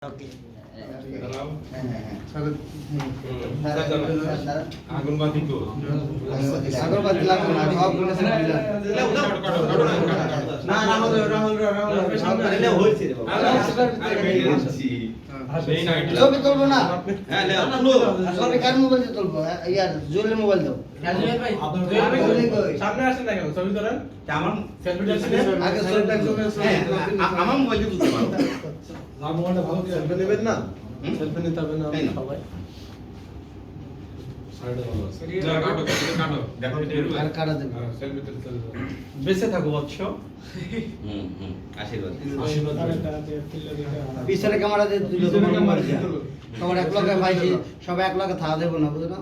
Oke. আগুনবাতি তো আগরবাতি লাগবে না সব গুলো সব দিলাম না রাহুল দিলে হইছে রে বাবা ছবি তুলবো না হ্যাঁ লে তুলো ছবি কার মোবাইল দিয়ে তুলবো ইয়ার জুয়েলের মোবাইল দাও ভাই সামনে আসেন না কেন ছবি তোলেন আমার সেলফি দিচ্ছেন আগে ছবিটা হ্যাঁ আমার মোবাইল দিয়ে তুলতে পারো না মোবাইলটা ভালো করে সেলফি নেবেন না সেলফি নিতে হবে না সবাই আর কারা দেব বেঁচে থাকো বৎস আশীর্বাদ আশীর্বাদ পিছনে ক্যামেরা দিয়ে তুলো তোমার এক লগে ভাইছি সব এক লগে থা দেব না বুঝছো না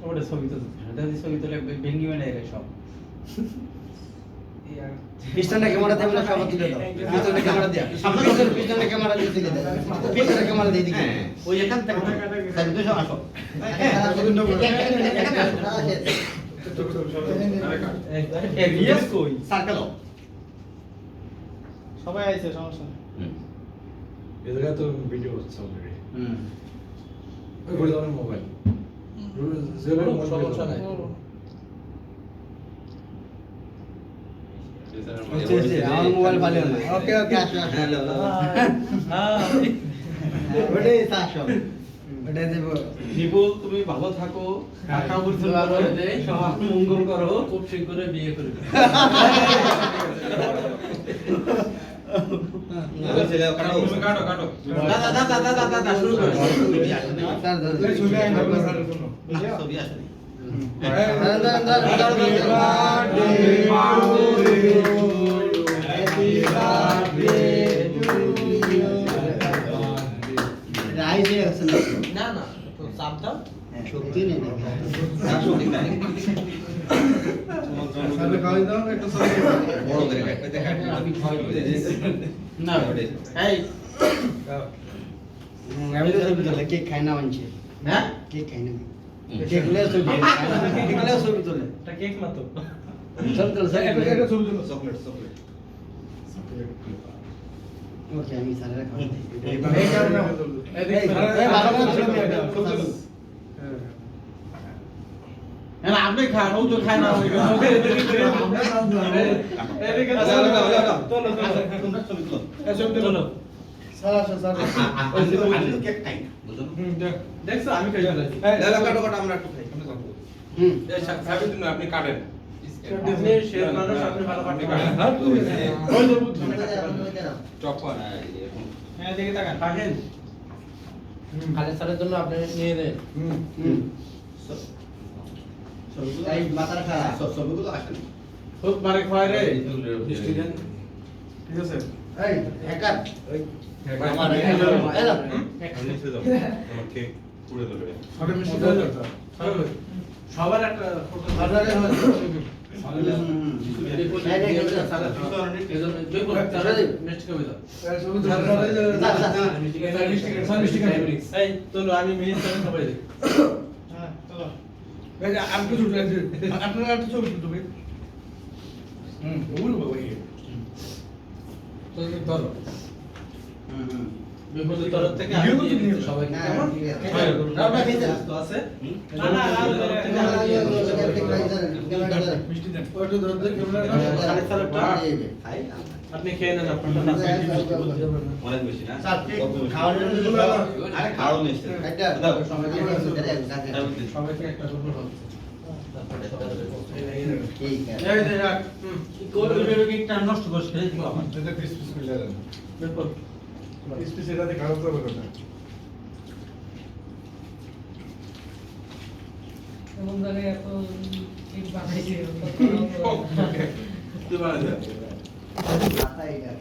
ওটা ছবি তো এটা দিয়ে ছবি তোলে ভেঙ্গি মানে এর সব পিছনে ক্যামেরা দিয়ে সব তুলে দাও পিছনে ক্যামেরা দিয়ে পিছনে ক্যামেরা দিয়ে তুলে দাও পিছনে ক্যামেরা দিয়ে দিকে ওই এখান থেকে তাই দুশো আসো রিয়াজ কই সার্কেল সবাই আইছে সমস্যা এই জায়গা তো ভিডিও হচ্ছে অলরেডি ওই করে দাও মোবাইল সমস্যা নাই আমার মোবাইল ভালো না ওকে ওকে আসো হ্যালো ওটাই আসো ওটাই দেব নিপুল তুমি ভালো থাকো টাকা বুঝতে পারো সব মঙ্গল করো খুব শীঘ্রই বিয়ে করবে দাদা শুরু করো ছবি আসে না না তো চাপ দাও শক্তি নেই না এই আমি তো ছবি তোলে কেক খাই না মানছে হ্যাঁ কেক খাই না কেক লে ছবি কেক লে ছবি তোলে এটা কেক না তো ছবি তোলে একটা ছবি তুলো চকলেট চকলেট ওকে আমি সারা খাবো এই কারণে এই ভালো করে ছবি না আপনি খান ও তো খায় না দেখছো আমি খাই আপনি কাটেন চপার খালেদ স্যারের জন্য আপনি নিয়ে দেন এই মাথার খারাপ সবগুলো আসেন খুব মারে খায় রে ঠিক আছে এই হ্যাকার আমার কেক পুড়ে দেবে সবার একটা ফটো আমি মিনিট সবাই দেখ আপনারা একটা ছবি তুলতে হবে ওগুলো বাবা ধরো বিপদের তরফ থেকে আমি দিয়ে দিচ্ছি সবাইকে কেমন আছে মিষ্টি দেন আপনি খেয়ে নেন আপনার অনেক বেশি না খাওয়ানোর আরে খাওয়ানো মিষ্টি এটা সবাইকে একটা করবো ঠিক আছে এই যে রাখ কোড বিবেকটা নষ্ট করছ ফেলে দিব আমার এটা পিস পিস করে দেন বিলকুল পিস পিস এটাতে খারাপ হবে না এমন জায়গায় এত ইট বানাইছে তুই বানাই দে মাথায় এটা